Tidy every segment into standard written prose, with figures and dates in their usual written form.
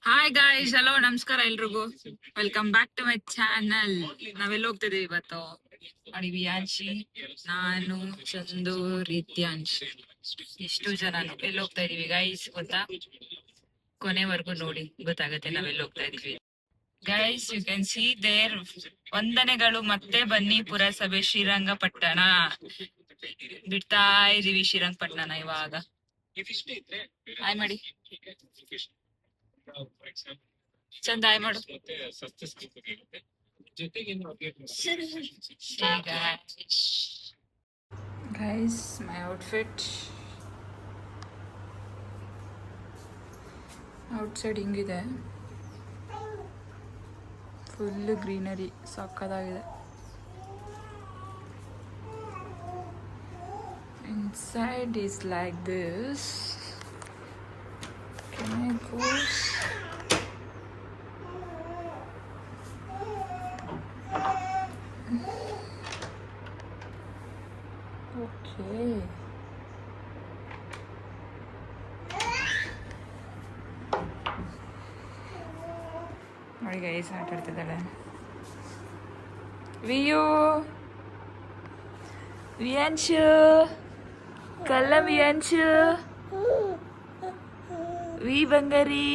Hi guys, hello, ನಮಸ್ಕಾರ ಎಲ್ರಿಗೂ. Welcome back to my channel. ನಾವೆಲ್ಲ ಹೋಗ್ತಿದೀವಿ ಇವತ್ತು ನೋಡಿ. ವಿಯಾಂಶಿ, ನಾನು, ಚಂದು, ರಿತ್ಯಾಂಶ್, ಇಷ್ಟು ಜನ ಎಲ್ಲಿ ಹೋಗ್ತಾ ಇದೀವಿ ಗೈಸ್ ಗೊತ್ತಾ? ಕೊನೆವರೆಗೂ ನೋಡಿ, ಗೊತ್ತಾಗತ್ತೆ ನಾವೆಲ್ಲ ಹೋಗ್ತಾ ಇದೀವಿ. Guys, you can see there. ವಂದನೆಗಳು. ಮತ್ತೆ ಬನ್ನಿ ಪುರಸಭೆ ಶ್ರೀರಂಗಪಟ್ಟಣ. ಬಿಡ್ತಾ ಇದೀವಿ ಶ್ರೀರಂಗಪಟ್ಟಣನ ಇವಾಗ. ಹಾಯ್ ಮಾಡಿ ಚಂದ, ಹಾಯ್ ಮಾಡು. ಗೈಸ್, ಮೈ ಔಟ್ಫಿಟ್ ಔಟ್ಸೈಡ್ ಹಿಂಗಿದೆ. ಫುಲ್ ಗ್ರೀನರಿ, ಸಕ್ಕದಾಗಿದೆ. Inside is like this. Can I go? Okay. ನೋಡಿ ಗೈಸ್, ಆಟ ಆಡ್ತಿದ್ದಾಳೆ ವಿಯಾಂಶು. ಕಲ್ಲ ವಿಯಾಂಶು, ವಿ ಬಂಗಾರಿ,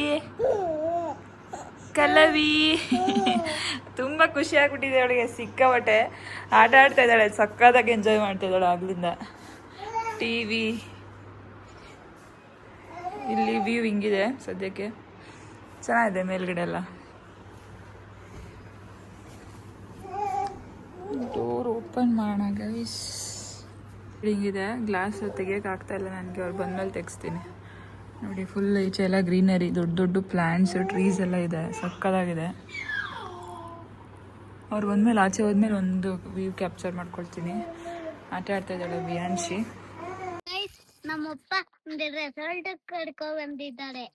ಕಲ್ಲವಿ. ತುಂಬ ಖುಷಿ ಆಗ್ಬಿಟ್ಟಿದೆ ಅವಳಿಗೆ, ಸಿಕ್ಕಾಬಟ್ಟೆ ಆಟ ಆಡ್ತಾ ಇದ್ದಾಳೆ. ಸಕ್ಕದಾಗಿ ಎಂಜಾಯ್ ಮಾಡ್ತಾ ಇದ್ದಾಳೆ ಆಗ್ಲಿಂದ. ಟಿವಿ ಇಲ್ಲಿ ವ್ಯೂ ಹಿಂಗಿದೆ ಸದ್ಯಕ್ಕೆ, ಚೆನ್ನಾಗಿದೆ ಮೇಲ್ಗಡೆ ಎಲ್ಲ. ಡೋರ್ ಓಪನ್ ಮಾಡೋಣ ಗೈಸ್. ಹಿಂಗಿದೆ, ಗ್ಲಾಸ್ ತೆಗಿಯೋಕೆ ಆಗ್ತಾ ಇಲ್ಲ ನನಗೆ. ಅವ್ರು ಬಂದ್ಮೇಲೆ ತೆಗಿಸ್ತೀನಿ. ನೋಡಿ, ಫುಲ್ ಈಚೆ ಎಲ್ಲ ಗ್ರೀನರಿ, ದೊಡ್ಡ ದೊಡ್ಡ ಪ್ಲ್ಯಾಂಟ್ಸ್, ಟ್ರೀಸ್ ಎಲ್ಲ ಇದೆ, ಸಕ್ಕದಾಗಿದೆ. ಅವ್ರು ಬಂದ್ಮೇಲೆ, ಆಚೆ ಹೋದ್ಮೇಲೆ ಒಂದು ವ್ಯೂ ಕ್ಯಾಪ್ಚರ್ ಮಾಡ್ಕೊಳ್ತೀನಿ. ಆಟ ಆಡ್ತಾ ಇದ್ದಾಳೆ ವಿಯಾಂಶಿ. ನಮ್ಮಪ್ಪ ರೆಸಾರ್ಟ್ ಕರ್ಕೊ ಬಂದಿದ್ದಾರೆ.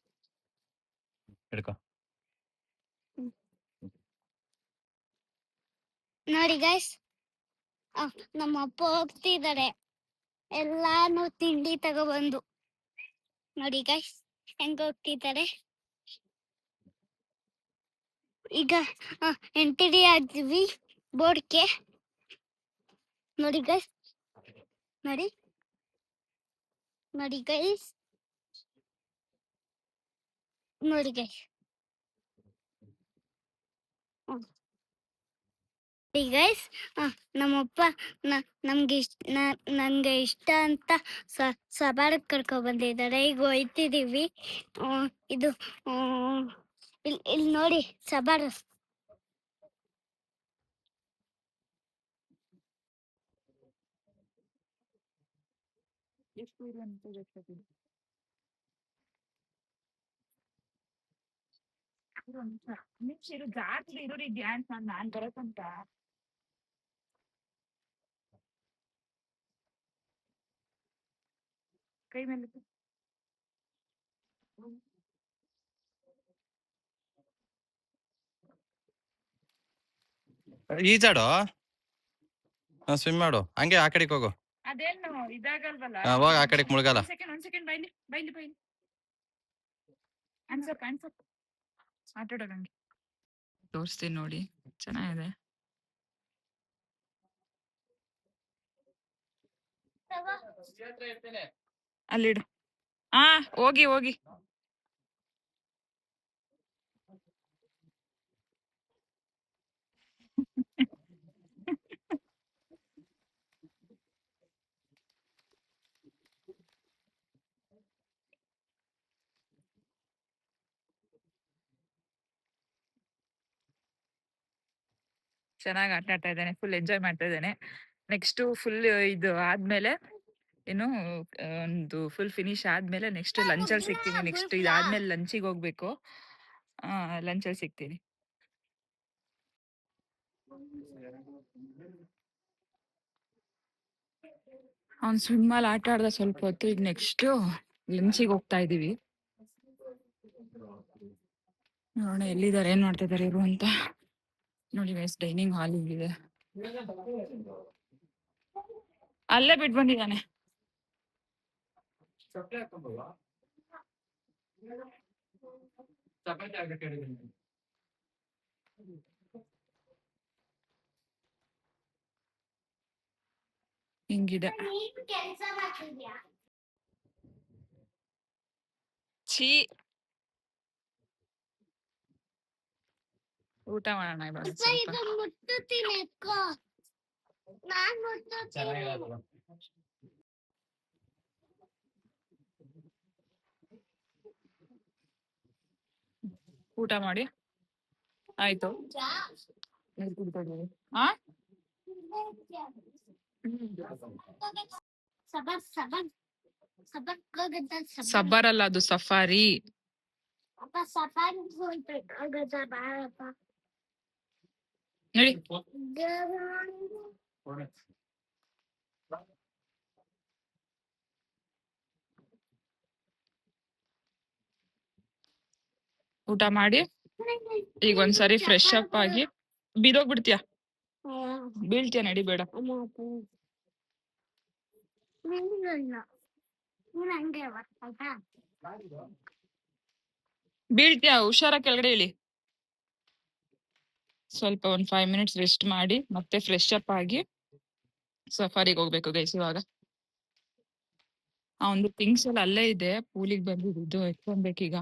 ನೋಡಿ ಗೈಸ್, ನಮ್ಮಪ್ಪ ಹೋಗ್ತಿದ್ದಾರೆ ಎಲ್ಲಾನು ತಿಂಡಿ ತಗೊಬಂದು. ನೋಡಿ ಗೈಸ್ ಹೆಂಗ ಹೋಗ್ತಿದ್ದಾರೆ. ಈಗ ಎಂಟ್ರಿ ಆದ್ವಿ ಬೋರ್ಡ್ಗೆ. ನೋಡಿ ಗೈಸ್, ನೋಡಿ ನೋಡಿ ಗೈಸ್, ನೋಡಿ ಗೈಸ್, ಗೈಸ್. ನಮ್ಮಪ್ಪ ನನ್ಗೆ ಇಷ್ಟ ಅಂತ ಸಬಾರಕ್ ಕರ್ಕೊ ಬಂದಿದ್ದಾರೆ. ಈಗ ಹೋಯ್ತಿದೀವಿ. ಇದು ಇಲ್ಲಿ ನೋಡಿ ಸಬಾರ್. ಜಾಸ್ತಿ ಇರೋರಿ ಡ್ಯಾನ್ಸ್ ನಾನ್ ಬರತ್ತಂತ. ಕೈ ಮೇಲೆ ಈಜಾಡು, ಸ್ವಿಮ್ ಮಾಡು, ಹಂಗೆ ಆ ಕಡೆಗೆ ಹೋಗು. ಅದೇನು ಇದಾಗಲ್ವಲ್ಲ, ಹೋಗ ಆ ಕಡೆಗೆ ಮುಳುಗಲ್ಲ. ಒಂದ್ ಸೆಕೆಂಡ್ ಬೈಲಿ ಬೈಲಿ ಬೈಲಿ. ಅನ್ಸಕ್ ಆಟ ಆಡೋದಂಗೆ ತೋರಿಸ್ತೀನಿ ನೋಡಿ, ಚೆನ್ನಾಗಿದೆ. ಅಲ್ಲಿಡು. ಹೋಗಿ ಹೋಗಿ. ಚೆನ್ನಾಗಿ ಆಟ ಆಡ್ತಾ ಇದ್ದಾನೆ, ಫುಲ್ ಎಂಜಾಯ್ ಮಾಡ್ತಾ ಇದ್ದಾನೆ. ನೆಕ್ಸ್ಟ್ ಫುಲ್ ಇದು ಆದ್ಮೇಲೆ ಏನು, ಒಂದು ಫುಲ್ ಫಿನಿಶ್ ಆದ್ಮೇಲೆ ನೆಕ್ಸ್ಟ್ ಲಂಚಲ್ಲಿ ಸಿಗ್ತೀನಿ. ನೆಕ್ಸ್ಟ್ ಇದಾದ್ಮೇಲೆ ಲಂಚಿಗೆ ಹೋಗ್ಬೇಕು. ಲಂಚಲ್ಲಿ ಸಿಗ್ತೀನಿ. ಅವ್ನು ಸ್ವಿಮ್ಮಲ್ಲಿ ಆಟ ಆಡ್ದ ಸ್ವಲ್ಪ ಹೊತ್ತು. ಈಗ ನೆಕ್ಸ್ಟ್ ಲಂಚಿಗೆ ಹೋಗ್ತಾ ಇದೀವಿ. ನೋಡೋಣ ಎಲ್ಲಿದ್ದಾರೆ, ಏನ್ ಮಾಡ್ತಾ ಇದಾರೆ ಇವರು ಅಂತ. ನೋಡಿ ಗೈಸ್, ಡೈನಿಂಗ್ ಹಾಲ್ ಇದೆ, ಅಲ್ಲೇ ಬಿಟ್ಟು ಬಂದಿದ್ದಾನೆ. ಹಿಂಗಿದೆ. ಕೆಲಸ ಮಾಡ್ತಿದ್ಯಾ? ಛೀ, ಊಟ ಮಾಡೋಣ ಇವಾಗ ಸ್ವಲ್ಪ. ಇದು ಮುಟ್ಟುತ್ತೀನಿ ಅಕ್ಕೋ. ನಾನ್ ಮುಟ್ಟುತ್ತೀನಿ. ಊಟ ಮಾಡಿ ಆಯ್ತು. ಆ ಸಬರ್ ಸಬರ್ ಸಬರ್ ಹೋಗದ ಸಬರ್ ಸಬ್ಬರ್ ಅಲ್ಲ, ಅದು ಸಫಾರಿ. ಅಪ್ಪ ಸಬರ್ ಹೋಗದ ಬಾರಪ್ಪ. ನಡಿ. ಊಟ ಮಾಡಿ ಈಗ ಒಂದ್ಸರಿ ಫ್ರೆಶ್ ಅಪ್ ಆಗಿ ಬಿದೋಗ್ಬಿಡ್ತೀಯ, ಬೀಳ್ತೀಯ, ನಡಿಬೇಡ. ಬೀಳ್ತೀಯ, ಹುಷಾರ, ಕೆಳಗಡೆ ಇಳಿ. ಸ್ವಲ್ಪ ಒಂದ್ 5 ಮಿನಿಟ್ಸ್ ರೆಸ್ಟ್ ಮಾಡಿ ಮತ್ತೆ ಫ್ರೆಶ್ ಅಪ್ ಆಗಿ ಸಫಾರಿಗೆ ಹೋಗ್ಬೇಕು ಗೈಸ್. ಇವಾಗ ಆ ಒಂದು ಥಿಂಗ್ಸ್ ಎಲ್ಲ ಅಲ್ಲೇ ಇದೆ, ಪೂಲಿಗೆ ಬಂದಿದ್ದು ಎತ್ಕೊಬೇಕೀಗ.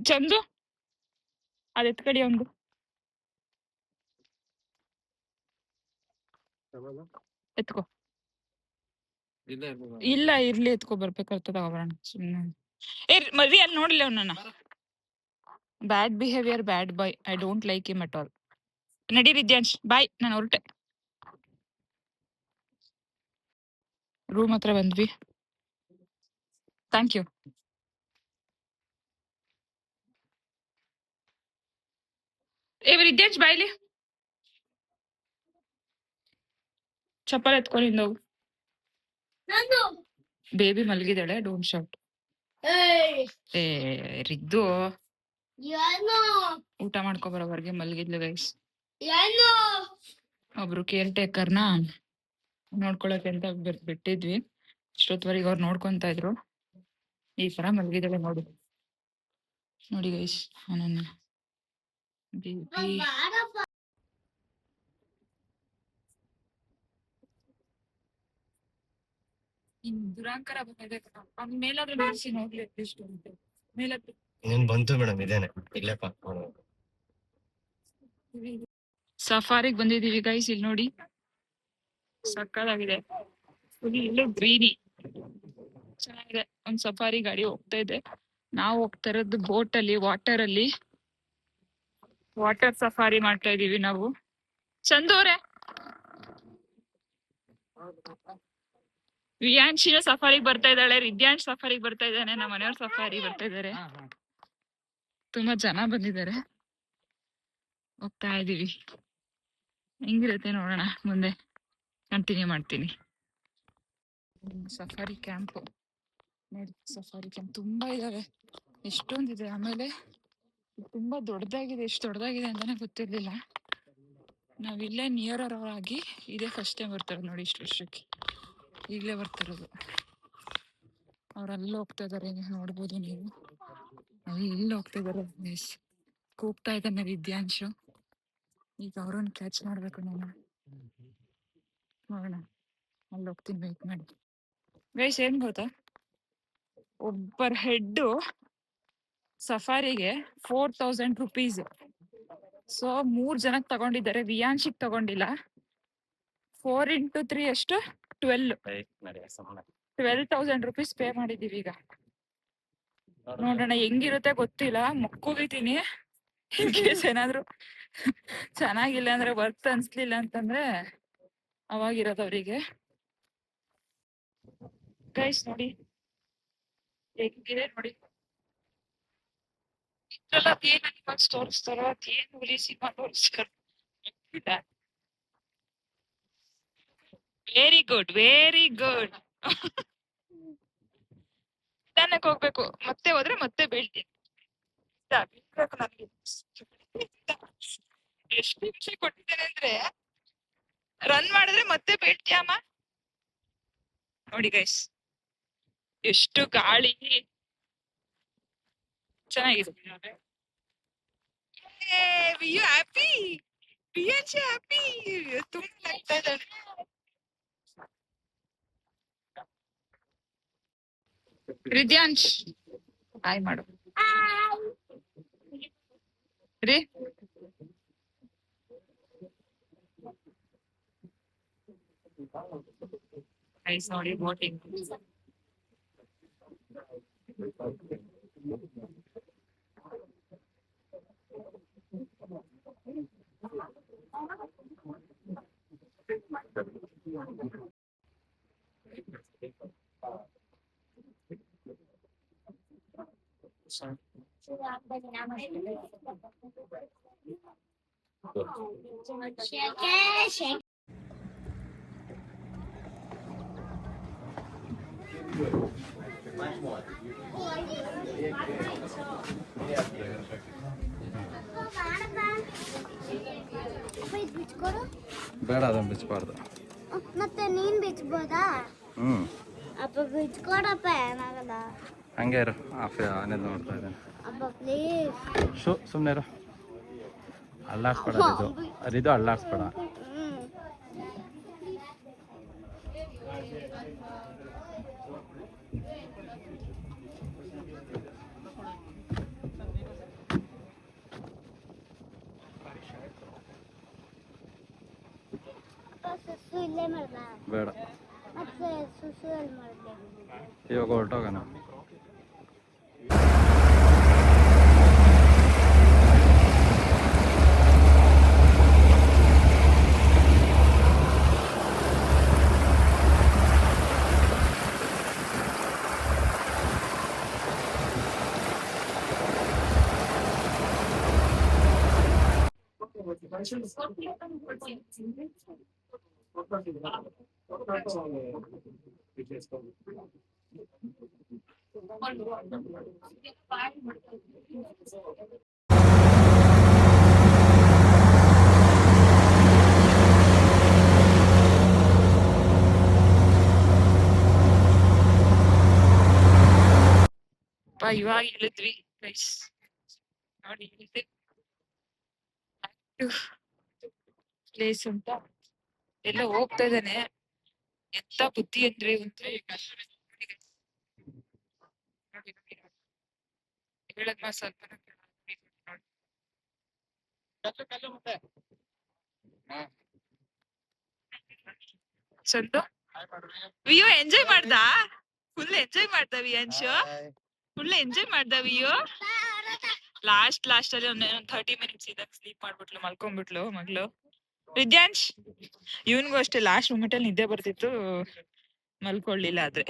ಚಂದು ಅದ್ ಎತ್ಕಡಿ ಒಂದು. ಎತ್ಕೋ. ಇಲ್ಲ ಇರ್ಲಿ, ಎತ್ಕೋ, ಬರ್ಬೇಕಾಗ್ತದ ತಗೋಬರೋಣ ಸುಮ್ನೆ. ಮರಿ ಅಲ್ಲಿ ನೋಡ್ಲಿ ಅವನನ್ನ. Bad behaviour, bad boy, I don't like him at all. ನಡಿ ವಿದ್ಯಾಂಶ್, ಬಾಯ್, ನಾನು ಹೊರಟೆ. ರೂಮ್ ಹತ್ರ ಬಂದ್ವಿ. Thank you. ವಿದ್ಯಾಂಶ್ ಬಾಯ್ಲಿ, ಚಪ್ಪಲ್ ಎತ್ಕೊಂಡು ಹೋಗು. ಬೇಬಿ ಮಲಗಿದಾಳೆ, ಡೋಂಟ್ ಶೌಟ್. ಏ ರಿದ್ದು ಊಟ ಮಾಡ್ಕೊ ಬರೋವರೆಗೆ ಮಲಗಿದ್ಲು ಗೈಸ್. ಒಬ್ರು ಕೇರ್ ಟೇಕರ್ನ ನೋಡ್ಕೊಳಕ್ಕೆ ಅಂತ ಬಿಟ್ಟಿದ್ವಿ. ಇಷ್ಟೊತ್ತವರೆಗೆ ಅವ್ರು ನೋಡ್ಕೊಂತ ಇದ್ರು. ಈ ತರ ಮಲಗಿದಾಳೆ ನೋಡಿ. ನೋಡಿ ಗೈಸ್, ಅವನನ್ನ ಬೇಬಿ. ದುರಾಂಕರ ಬಂದಿದೆ. ಮೇಲಾದ್ರೆ ನಿಲ್ಸಿ ನೋಡ್ಲಿ ಅಟ್ಲೀಸ್ಟ್ ಮೇಲತ್ತು. ಬಂತು ಮೇಡಮ್, ಇದೇನೆ ಇಲ್ಲೇ ಸಫಾರಿಗೆ ಬಂದಿದೀವಿ ಗೈಸ್. ಇಲ್ಲಿ ನೋಡಿ, ಸಕ್ಕದಾಗಿದೆ. ಫುಲ್ ಇಲ್ಲೂ ಗ್ರೀನಿ, ಚೆನ್ನಾಗಿದೆ. ಒಂದ್ ಸಫಾರಿ ಗಾಡಿ ಹೋಗ್ತಾ ಇದೆ. ನಾವು ಹೋಗ್ತಾ ಇರೋದು ಬೋಟ್ ಅಲ್ಲಿ, ವಾಟರ್ ಸಫಾರಿ ಮಾಡ್ತಾ ಇದೀವಿ ನಾವು. ಚಂದೋರೆ, ವಿಯಾಂಶಿನ ಸಫಾರಿಗೆ ಬರ್ತಾ ಇದ್ದಾಳೆ, ರಿದ್ಯಾಂಶ್ ಸಫಾರಿಗೆ ಬರ್ತಾ ಇದ್ದಾನೆ, ನಮ್ಮ ಮನೆಯವ್ರ ಸಫಾರಿ ಬರ್ತಾ ಇದಾರೆ. ತುಂಬಾ ಜನ ಬಂದಿದ್ದಾರೆ. ಹೋಗ್ತಾ ಇದೀವಿ. ಹೆಂಗಿರುತ್ತೆ ನೋಡೋಣ, ಮುಂದೆ ಕಂಟಿನ್ಯೂ ಮಾಡ್ತೀನಿ. ಸಫಾರಿ ಕ್ಯಾಂಪ್ ನೋಡಿ, ಸಫಾರಿ ಕ್ಯಾಂಪ್ ತುಂಬಾ ಇದಾವೆ, ಎಷ್ಟೊಂದಿದೆ. ಆಮೇಲೆ ತುಂಬಾ ದೊಡ್ಡದಾಗಿದೆ. ಎಷ್ಟು ದೊಡ್ಡದಾಗಿದೆ ಅಂತಾನೆ ಗೊತ್ತಿರ್ಲಿಲ್ಲ. ನಾವಿಲ್ಲೇ ನಿಯರ್ ಆಗಿ ಇದೇ ಫಸ್ಟ್ ಟೈಮ್ ಬರ್ತಾರೋದು ನೋಡಿ, ಇಷ್ಟು ವರ್ಷಕ್ಕೆ ಈಗಲೇ ಬರ್ತಿರೋದು. ಅವ್ರಲ್ಲಿ ಹೋಗ್ತಾ ಇದಾರೆ, ನೋಡ್ಬೋದು ನೀವು. ಅಲ್ಲಿ ಇಲ್ಲಿ ಹೋಗ್ತಾ ಇದಾರೆ. ಕೂಗ್ತಾ ಇದ್ದಾನೆ ವಿದ್ಯಾಂಶು. ಈಗ ಅವ್ರನ್ನ ಕ್ಯಾಚ್ ಮಾಡ್ಬೇಕು ನಾನು. ನೋಡೋಣ, ಅಲ್ಲಿ ಹೋಗ್ತೀನಿ, ವೇಟ್ ಮಾಡಿ ಗೈಸ್. ಏನ್ ಗೊತ್ತಾ, ಒಬ್ಬರ ಹೆಡ್ ಸಫಾರಿಗೆ 4000 ರುಪೀಸ್. ಸೊ 3 ಜನಕ್ಕೆ ತಗೊಂಡಿದ್ದಾರೆ, ವಿಯಾಂಶಿಗೆ ತಗೊಂಡಿಲ್ಲ. 4 into 3 ಎಷ್ಟು, 12,000 ರುಪೀಸ್ ಪೇ ಮಾಡಿದೀವಿ ಈಗ. ನೋಡೋಣ ಹೆಂಗಿರುತ್ತೆ ಗೊತ್ತಿಲ್ಲ. ಮುಕ್ಕೋಗಿದ್ದೀನಿ, ಇನ್ ಕೇಸ್ ಏನಾದ್ರು ಚೆನ್ನಾಗಿಲ್ಲ ಅಂದ್ರೆ, ವರ್ತ್ ಅನ್ಸ್ಲಿಲ್ಲ ಅಂತಂದ್ರೆ ಅವಾಗಿರೋದು ಅವ್ರಿಗೆ. ಗೈಸ್ ನೋಡಿ ಹೆಂಗಿದೆ ನೋಡಿ. ಇದ್ರಲ್ಲ ಅದೇನ್ ಅನಿಮಲ್ಸ್ ತೋರಿಸ್ತಾರೋ, ಅದೇನ್ ಹುಲಿ ಸಿಂಹ ತೋರಿಸ್ತಾರೋ ಗೊತ್ತಿಲ್ಲ. Very good, very good. ನಿಧಾನಕ್ಕೆ ಹೋಗ್ಬೇಕು, ಮತ್ತೆ ಹೋದ್ರೆ ಮತ್ತೆ ಬೀಳ್ತೀನಿ. ಕೊಡ್ಬೇಕು ನನಗೆ. ಎಷ್ಟು ಹಿಂಸೆ ಕೊಟ್ಟಿದ್ದೇನೆ ಅಂದ್ರೆ ರನ್ ಮಾಡಿದ್ರೆ ಮತ್ತೆ ಬೀಳ್ತೀಯಮ್ಮ. ನೋಡಿ ಗೈಸ್ ಎಷ್ಟು ಗಾಳಿ ಚೆನ್ನಾಗಿದೆ. ಯು ಹ್ಯಾಪಿ ಹ್ಯಾಪಿ ತುಂಬಾ ಆಗ್ತಾ ಇದ್ದಾನೆ. ರಿದ್ಯಾಂಶ್ ಹಾಯ್ ಮಾಡು ರೀ. ಗೈಸ್ ನೋಡಿ ಬೋಟಿಂಗ್. Shake. ಬೇಡ ಅದನ್ನು ಬಿಚ್ಚಬಾರ್ದು. ಮತ್ತೆ ನೀನ್ ಬಿಚ್ಬೋದಾ? ಹ್ಞೂ ಅಪ್ಪ ಬಿಚ್ಕೊಡಪ್ಪ, ಏನಾಗಲ್ಲ. ಹಂಗೆ ಇರು. ಆನೆದು ನೋಡ್ತಾ ಇದ್ದೇನೆ. ಅಪ್ಪ ಪ್ಲೀಸ್. ಸುಮ್ಮನೆ ಇರು. ಅಲ್ಲಾಡ್ಸ್ಬೇಡ ಇದು ಅಲ್ಲಾಡ್ಸ್ಬೇಡ. ಸುಸು ಇಲ್ಲೇ ಮಾಡ್ದ? ಬೇಡ, ಮತ್ತೆ ಸುಸು ಎಲ್ಲಿ ಮಾಡಿದೆ? ಇವಾಗ ಹೊರಟೋಗೋಣ. ಇವಾಗ ಹೇಳಿದ್ವಿ ಗೈಸ್ ನೋಡಿ ಪ್ಲೇಸ್ ಅಂತ ಎಲ್ಲ ಹೋಗ್ತಾ ಇದ್ದಾನೆ. ಎಂತ ಬುದ್ಧಿ ಅಂದ್ರೆ ಹೇಳದ್ ಮಾ ಸ್ವಲ್ಪ ಚಂದು ವಿಯೋ ಎಂಜಾಯ್ ಮಾಡ್ದ, ಫುಲ್ ಎಂಜಾಯ್ ಮಾಡ್ದ ವಿಯಾನ್ಶ್, ಫುಲ್ ಎಂಜಾಯ್ ಮಾಡ್ದ ವಿಯೋ. ಲಾಸ್ಟ್ ಅಲ್ಲಿ ಒಂದ್ 30 ಮಿನಿಟ್ಸ್ ಇದ್ದಾಗ ಸ್ಲೀಪ್ ಮಾಡ್ಬಿಟ್ಲು, ಮಲ್ಕೊಂಡ್ಬಿಟ್ಲು ಮಗ್ಳು ವಿದ್ಯಾಂಶ್. ಇವನ್ಗೂ ಅಷ್ಟೇ ಲಾಸ್ಟ್ ಮೂಮೆಂಟ್ ಅಲ್ಲಿ ನಿದ್ದೆ ಬರ್ತಿತ್ತು, ಮಲ್ಕೊಳ್ಳಿಲ್ಲ. ಆದ್ರೆ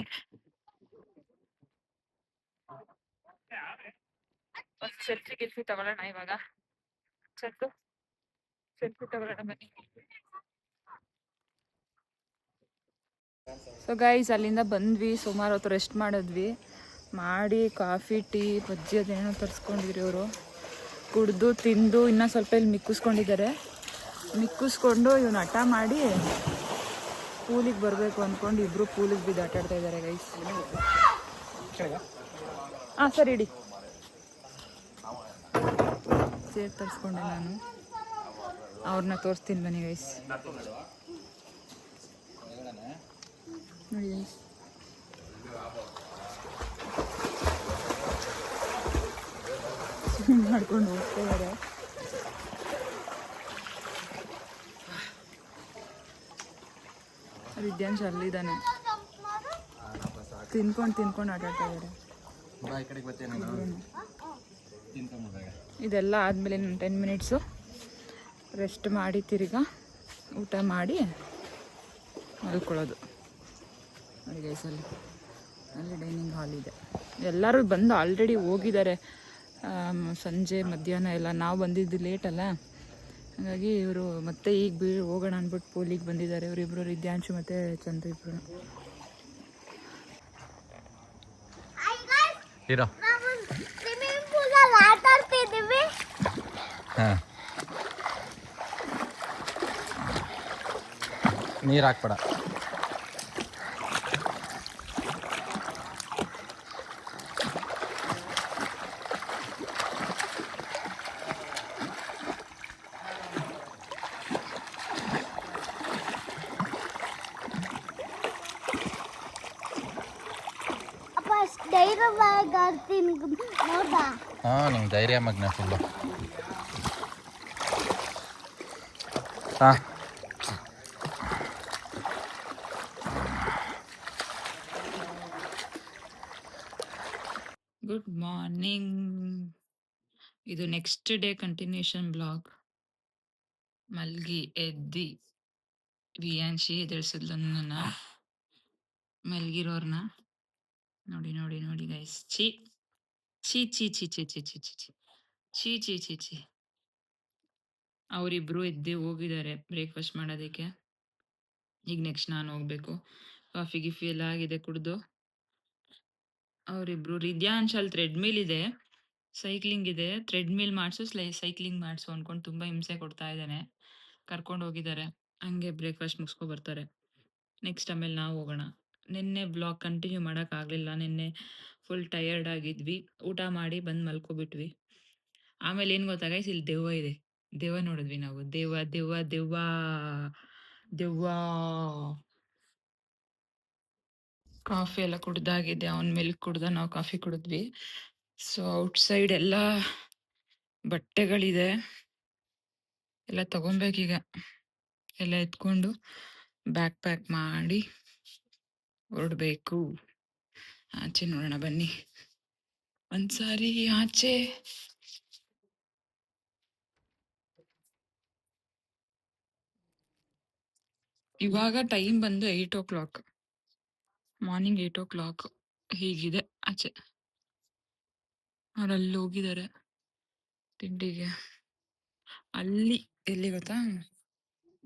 ಒಂದ್ ಸೆಲ್ಫಿ ತಗೊಳ್ಳೋಣ ಇವಾಗ. ಚಂದು ಸೆಲ್ಫಿ ತಗೊಳ್ಳೋಣ ಬನ್ನಿ. ಸೊ ಗೈಸ್ ಅಲ್ಲಿಂದ ಬಂದ್ವಿ, ಸುಮಾರು ಹೊತ್ತು ರೆಸ್ಟ್ ಮಾಡಿ ಕಾಫಿ ಟೀ ಬಜ್ಜಿ ಅದೇನೋ ತರಿಸ್ಕೊಂಡಿದ್ರು ಇವರು. ಕುಡ್ದು ತಿಂದು ಇನ್ನೂ ಸ್ವಲ್ಪ ಇಲ್ಲಿ ಮಿಕ್ಕಿಸ್ಕೊಂಡಿದ್ದಾರೆ. ಮಿಕ್ಕಿಸ್ಕೊಂಡು ಇವನು ಹಠ ಮಾಡಿ ಪೂಲಿಗೆ ಬರಬೇಕು ಅಂದ್ಕೊಂಡು ಇಬ್ಬರು ಪೂಲಿಗೆ ಬಿದ್ದು ಆಟಾಡ್ತಾ ಇದ್ದಾರೆ ಗೈಸ್. ಹಾಂ ಸರಿ ಇಡಿ. ಸೇರ್ ತರಿಸ್ಕೊಂಡೆ ನಾನು, ಅವ್ರನ್ನ ತೋರಿಸ್ತೀನಿ ಬನ್ನಿ ಗೈಸ್. ನೋಡಿ ಗೈಸ್ ಮಾಡ್ಕೊಂಡು ಹೋಗ್ತಾ ಇದ್ದಾರೆ. ವಿದ್ಯಾಂಶ್ ಅಲ್ಲಿದ್ದಾನೆ, ತಿನ್ಕೊಂಡು ಆಟಾಡ್ತಾ ಇದ್ದಾರೆ. ಇದೆಲ್ಲ ಆದಮೇಲೆ 10 ಮಿನಿಟ್ಸು ರೆಸ್ಟ್ ಮಾಡಿ ತಿರ್ಗಾ ಊಟ ಮಾಡಿ ಮಲ್ಕೊಳ್ಳೋದು. ನೋಡಿ ಗೈಸ್ ಅಲ್ಲಿ ಡೈನಿಂಗ್ ಹಾಲ್ ಇದೆ. ಎಲ್ಲರೂ ಬಂದು ಆಲ್ರೆಡಿ ಹೋಗಿದ್ದಾರೆ ಸಂಜೆ ಮಧ್ಯಾಹ್ನ ಎಲ್ಲ. ನಾವು ಬಂದಿದ್ದು ಲೇಟ್ ಅಲ್ಲ, ಹಾಗಾಗಿ ಇವರು ಮತ್ತೆ ಈಗ ಹೋಗೋಣ ಅಂದ್ಬಿಟ್ಟು ಪೂಲಿಗೆ ಬಂದಿದ್ದಾರೆ ಇವರಿಬ್ಬರು, ರಿದ್ಯಾಂಶು ಮತ್ತು ಚಂದ್ರು ಇಬ್ಬರು. ಇರೋ ಸ್ವಿಮ್ಮಿಂಗ್ ಪೂಲ್ ಅಲ್ಲಿ ಆಟ ಆಡ್ತಿದ್ದೀವಿ. ಹಾಂ, ನೀರು ಹಾಕ್ಬೇಡ. ಅಪ್ಪ ಅಷ್ಟು ಧೈರ್ಯವಾಗಿ ಆಡ್ತೀನಿ ನೋಡ್ದ. ಹಾಂ, ನಿಂಗೆ ಧೈರ್ಯ ಮಗ್ನ ಫುಲ್ಲು. ಹಾಂ, ಗುಡ್ ಮಾರ್ನಿಂಗ್. ಇದು ನೆಕ್ಸ್ಟ್ ಡೇ ಕಂಟಿನ್ಯೂಷನ್ ಬ್ಲಾಗ್. ಮಲ್ಗಿ ಎದ್ದಿ ವಿಯಾನ್ಶಿ ಎದುರಿಸಿದ್ಲು ನನ್ನ, ಮಲ್ಗಿರೋರ್ನ. ನೋಡಿ ನೋಡಿ ನೋಡಿ ಗೈಸ್, ಛೀ ಛೀ ಛೀ ಛೀ ಛೀ ಛೀ ಛೀ ಛೀ ಛೀ ಛೀ ಛೀ ಛೀ ಛೀ. ಅವರಿಬ್ರು ಎದ್ದಿ ಹೋಗಿದ್ದಾರೆ ಬ್ರೇಕ್ಫಾಸ್ಟ್ ಮಾಡೋದಕ್ಕೆ. ಈಗ ನೆಕ್ಸ್ಟ್ ನಾನು ಹೋಗ್ಬೇಕು. ಕಾಫಿ ಗಿಫಿ ಎಲ್ಲ ಆಗಿದೆ ಕುಡ್ದು. ಅವರಿಬ್ರು ರಿದ್ಯಾಂಶ್ ಅಲ್ಲಿ ಥ್ರೆಡ್ಮಿಲ್ ಇದೆ, ಸೈಕ್ಲಿಂಗ್ ಇದೆ. ಥ್ರೆಡ್ಮಿಲ್ ಮಾಡಿಸು ಸೈಕ್ಲಿಂಗ್ ಮಾಡಿಸು ಅನ್ಕೊಂಡು ತುಂಬ ಹಿಂಸೆ ಕೊಡ್ತಾ ಇದ್ದಾನೆ. ಕರ್ಕೊಂಡು ಹೋಗಿದ್ದಾರೆ. ಹಂಗೆ ಬ್ರೇಕ್ಫಾಸ್ಟ್ ಮುಗಿಸ್ಕೊ ಬರ್ತಾರೆ. ನೆಕ್ಸ್ಟ್ ಆಮೇಲೆ ನಾವು ಹೋಗೋಣ. ನಿನ್ನೆ ಬ್ಲಾಗ್ ಕಂಟಿನ್ಯೂ ಮಾಡೋಕ್ಕಾಗಲಿಲ್ಲ. ನಿನ್ನೆ ಫುಲ್ ಟಯರ್ಡ್ ಆಗಿದ್ವಿ. ಊಟ ಮಾಡಿ ಬಂದು ಮಲ್ಕೊಬಿಟ್ವಿ. ಆಮೇಲೆ ಏನು ಗೊತ್ತಾ ಗೈಸ್, ಇಲ್ಲಿ ದೆವ್ವ ಇದೆ. ದೆವ್ವ ನೋಡಿದ್ವಿ ನಾವು. ದೆವ್ವ ದೆವ್ವ ದೆವ್ವ ದೆವ್ವ. ಕಾಫಿ ಎಲ್ಲ ಕುಡ್ದಾಗಿದೆ. ಅವ್ನ ಮಿಲ್ಕ್ ಕುಡ್ದ, ನಾವು ಕಾಫಿ ಕುಡಿದ್ವಿ. ಸೊ ಔಟ್ಸೈಡ್ ಎಲ್ಲ ಬಟ್ಟೆಗಳಿದೆ, ಎಲ್ಲ ತಗೊಬೇಕೀಗ. ಎಲ್ಲ ಎತ್ಕೊಂಡು ಬ್ಯಾಗ್ ಪ್ಯಾಕ್ ಮಾಡಿ ಹೊರಡಬೇಕು. ಆಚೆ ನೋಡೋಣ ಬನ್ನಿ ಒಂದ್ಸಾರಿ ಆಚೆ. ಇವಾಗ ಟೈಮ್ ಬಂದು 8 o'clock, ಮಾರ್ನಿಂಗ್ 8 o'clock. ಹೀಗಿದೆ ಆಚೆ. ಅವ್ರಲ್ಲಿ ಹೋಗಿದ್ದಾರೆ ತಿಂಡಿಗೆ. ಅಲ್ಲಿ ಎಲ್ಲಿ ಗೊತ್ತಾ,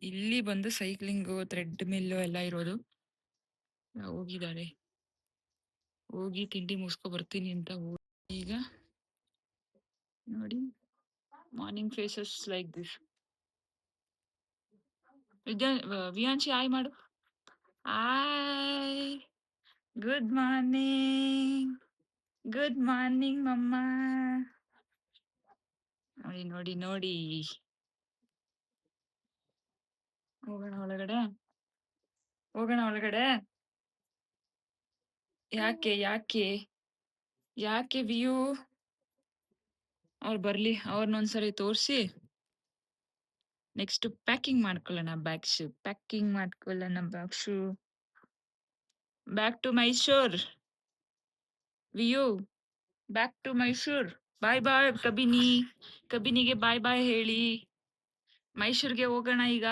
ಇಲ್ಲಿ ಬಂದು ಸೈಕ್ಲಿಂಗು ಥ್ರೆಡ್ ಮಿಲ್ಲು ಎಲ್ಲ ಇರೋದು. ಹೋಗಿದ್ದಾರೆ. ಹೋಗಿ ತಿಂಡಿ ಮುಗಿಸ್ಕೊ ಬರ್ತೀನಿ ಅಂತ ಈಗ ನೋಡಿ. Morning faces like this. Viyanshi ಆಯ್ ಮಾಡು. ಆಯ್. Good morning, good morning mamma. ನೋಡಿ ನೋಡಿ ನೋಡಿ. ಹೋಗೋಣ ಒಳಗಡೆ, ಹೋಗೋಣ ಒಳಗಡೆ. ಯಾಕೆ ಯಾಕೆ ಯಾಕೆ ವ್ಯೂ? ಅವ್ರು ಬರ್ಲಿ, ಅವ್ರನ್ನೊಂದ್ಸರಿ ತೋರಿಸಿ ನೆಕ್ಸ್ಟ್ ಪ್ಯಾಕಿಂಗ್ ಮಾಡ್ಕೊಳ್ಳೋಣ. ಬ್ಯಾಗ್ಸು ಪ್ಯಾಕಿಂಗ್ ಮಾಡ್ಕೊಳ್ಳೋಣ. Bags back to Mysore. View back to Mysore. Bye bye Kabini. ಕಬಿನಿಗೆ ಬಾಯ್ ಬಾಯ್ ಹೇಳಿ. ಮೈಸೂರಿಗೆ ಹೋಗೋಣ ಈಗ.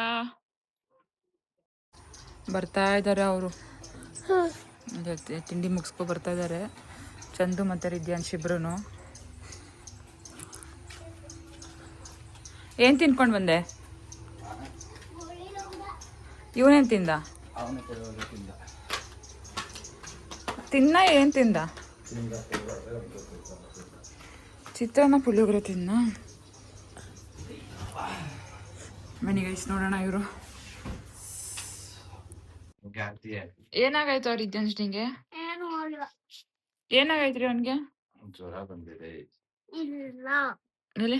ಬರ್ತಾ ಇದ್ದಾರೆ ಅವರು. ತಿಂಡಿ ಮುಗಿಸ್ಕೊ ಬರ್ತಾ ಇದ್ದಾರೆ ಚಂದು ಮತ್ತು ರಿದ್ಯಾಂಶ್ ಇಬ್ರು. ಏನು ತಿನ್ಕೊಂಡು ಬಂದೆ? ಇವನೇನು ತಿಂದ? ತಿನ್ನ ಏನು ತಿಂದ? ಚಿತ್ರಾನ್ನ ಪುಳಿಯೋಗರೆ ತಿನ್ನ. ಮನೆಗೈಸ್ ನೋಡೋಣ ಇವರು. ಏನಾಗಾಯ್ತು ಅವ್ರ ರಿದ್ಯಾಂಶ್ ನಿಂಗೆ? ಏನು ಅಲ್ಲ. ಏನಾಗೈತ್ರಿ ಅವನ್ಗೆ? ಜ್ವರ ಬಂದಿದೆ. ಇಲ್ಲ. ಎಲ್ಲಿ?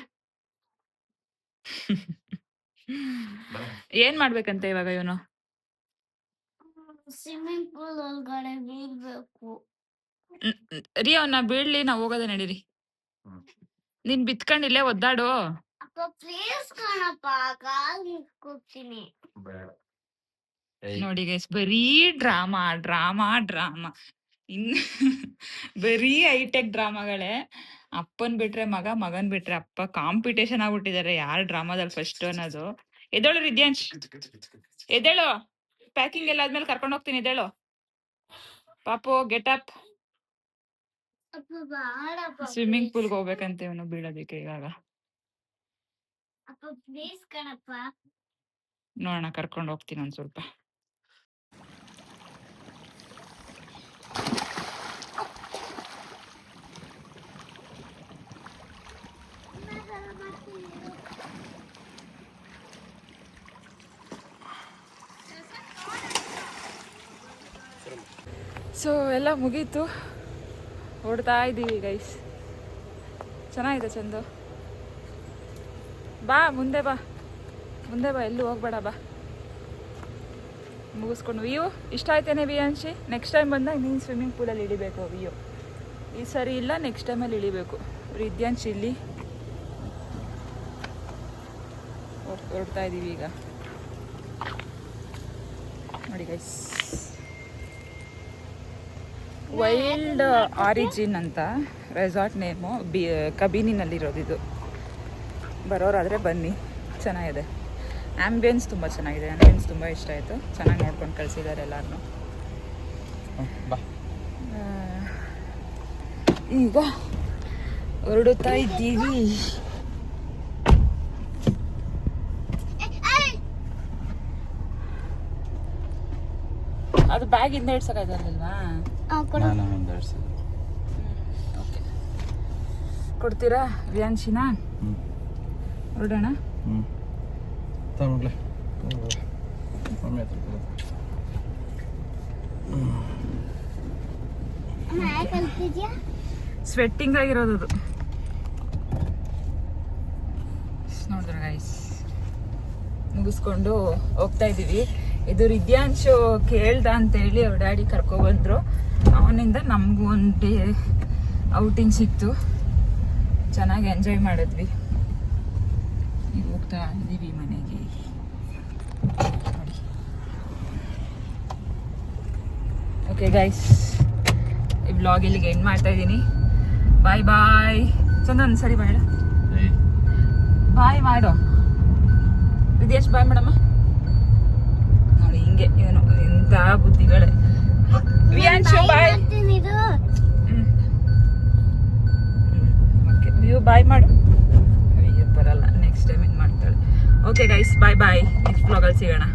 ಏನ್ ಮಾಡ್ಬೇಕಂತೆ ಇವಾಗ ಇವನು? ಸ್ವಿಮ್ಮಿಂಗ್ ಪೂಲ್ ಒಳಗಡೆ ಬೀಳ್ಬೇಕು. ರೀ ಅವನ್ನ ಬೀಳ್ಲಿ, ನಾವು ಹೋಗೋದ ನಡೀರಿ. ನೀನ್ ಬಿತ್ಕೊಂಡಿಲ್ಲೇ ಒದ್ದಾಡು. ಅಪ್ಪ ಪ್ಲೀಸ್ ಕಣಪ್ಪ, ಕಾಲ್ ಮುಕ್ಕೋತೀನಿ. ನೋಡಿ ಗೈಸ್, ಬರೀ ಡ್ರಾಮಾ ಡ್ರಾಮಾ ಡ್ರಾಮಾ. ಇನ್ ಬರೀ ಹೈಟೆಕ್ ಡ್ರಾಮಾಗಳೇ. ಅಪ್ಪನ್ ಬಿಟ್ರೆ ಮಗ, ಮಗನ್ ಬಿಟ್ರೆ ಅಪ್ಪ. ಕಾಂಪಿಟೇಷನ್ ಆಗ್ಬಿಟ್ಟಿದ್ದಾರೆ ಯಾರು ಡ್ರಾಮಾದಲ್ಲಿ ಫಸ್ಟ್ ಅನ್ನೋದು. ಎದ್ದೇಳು ರಿದ್ಯಾಂಶ್, ಎದ್ದೇಳು. ಪ್ಯಾಕಿಂಗ್ ಎಲ್ಲ ಆದ್ಮೇಲೆ ಕರ್ಕೊಂಡು ಹೋಗ್ತೀನಿ, ಎದ್ದೇಳು. ಪಾಪು ಗೆಟ್ ಅಪ್. ಅಪ್ಪ ಬಾಳಪ್ಪ. ಸ್ವಿಮ್ಮಿಂಗ್ ಪೂಲ್ಗೆ ಹೋಗ್ಬೇಕಂತೆ ಇವನು ಬೀಳೋದಕ್ಕೆ ಇವಾಗ. ಅಪ್ಪ ಪ್ಲೀಸ್ ಕಣಪ್ಪ. ನೋಡೋಣ, ಕರ್ಕೊಂಡು ಹೋಗ್ತೀನಿ ಒಂದ್ ಸ್ವಲ್ಪ. ಸೊ ಎಲ್ಲ ಮುಗೀತು, ಹೊಡ್ತಾ ಇದ್ದೀವಿ ಗೈಸ್. ಚೆನ್ನಾಗಿದೆ ಚಂದು. ಬಾ ಮುಂದೆ ಬಾ, ಮುಂದೆ ಬಾ, ಎಲ್ಲೂ ಹೋಗ್ಬೇಡ, ಬಾ. ಮುಗಿಸ್ಕೊಂಡು ವ್ಯೂ ಇಷ್ಟ ಆಯ್ತೇನೆ ವಿಯಾಂಶಿ? ನೆಕ್ಸ್ಟ್ ಟೈಮ್ ಬಂದಾಗ ನೀನು ಸ್ವಿಮ್ಮಿಂಗ್ ಪೂಲಲ್ಲಿ ಇಳಿಬೇಕು ವ್ಯೂ. ಈ ಸರಿ ಇಲ್ಲ, ನೆಕ್ಸ್ಟ್ ಟೈಮಲ್ಲಿ ಇಳಿಬೇಕು. ವಿದ್ಯಾಂಶ್ ಇಲ್ಲಿ ಹೊರಡ್ತಾ ಇದ್ದೀವಿ ಈಗ. ನೋಡಿ ಗೈಸ್, ವೈಲ್ಡ್ ಆರಿಜಿನ್ ಅಂತ ರೆಸಾರ್ಟ್ ನೇಮು, ಕಬಿನಿನಲ್ಲಿರೋದು ಇದು. ಬರೋರಾದರೆ ಬನ್ನಿ, ಚೆನ್ನಾಗಿದೆ. ಆ್ಯಂಬಿಯನ್ಸ್ ತುಂಬ ಚೆನ್ನಾಗಿದೆ, ಆ್ಯಂಬಿಯನ್ಸ್ ತುಂಬ ಇಷ್ಟ ಆಯಿತು. ಚೆನ್ನಾಗಿ ನೋಡ್ಕೊಂಡು ಕಳಿಸಿದ್ದಾರೆ ಎಲ್ಲರೂ. ಈಗ ಹೊರಡುತ್ತಾ ಇದ್ದೀವಿ. ಅದು ಬ್ಯಾಗ್ ಇಂದ ಇಡ್ಸಕ್ಕಾಗಲ್ವಾ? ಓಕೆ, ಕೊಡ್ತೀರಾ ವಿಯಾಂಶಿನ? ಹೊರಡೋಣ. ಸ್ವೆಟ್ಟಿಂಗ್ ಆಗಿರೋದು ಅದು. ನೋಡಿದ್ರ ಗೈಸ್, ಮುಗಿಸ್ಕೊಂಡು ಹೋಗ್ತಾ ಇದ್ದೀವಿ. ಇದು ವಿದ್ಯಾಂಶು ಕೇಳ್ದ ಅಂತೇಳಿ ಅವ್ರ ಡ್ಯಾಡಿ ಕರ್ಕೊಬಂದ್ರು. ಅವನಿಂದ ನಮಗೂ ಒಂದು ಡೇ ಔಟಿಂಗ್ ಸಿಕ್ತು, ಚೆನ್ನಾಗಿ ಎಂಜಾಯ್ ಮಾಡಿದ್ವಿ. ಈಗ ಹೋಗ್ತಾ ಇದ್ದೀವಿ ಮನೆಗೆ. ನೋಡಿ. ಓಕೆ ಗೈಸ್, ಈ ವ್ಲಾಗ್ ಇಲ್ಲಿಗೆ ಎಂಡ್ ಮಾಡ್ತಾ ಇದ್ದೀನಿ. ಬಾಯ್ ಬಾಯ್. ಚಂದನ್ ಸರಿ ಬಾಯ್ ಬಾಯ್ ಮಾಡು ವಿದೇಶ್, ಬಾಯ್ ಮೇಡಮ್ಮ. ನೋಡಿ ಹಿಂಗೆ ಏನು ಎಂಥ ಬುದ್ಧಿಗಳೇ. ವಿಯಾಂಶು ಬಾಯ್. ಓಕೆ ವ್ಯೂ ಬಾಯ್ ಮಾಡು. ಬರಲ್ಲ, ನೆಕ್ಸ್ಟ್ ಟೈಮ್ ಏನು ಮಾಡ್ತಾಳೆ. ಓಕೆ ಗೈಸ್, ಬಾಯ್ ಬಾಯ್. ನೆಕ್ಸ್ಟ್ ವ್ಲಾಗಲ್ಲಿ ಸಿಗೋಣ.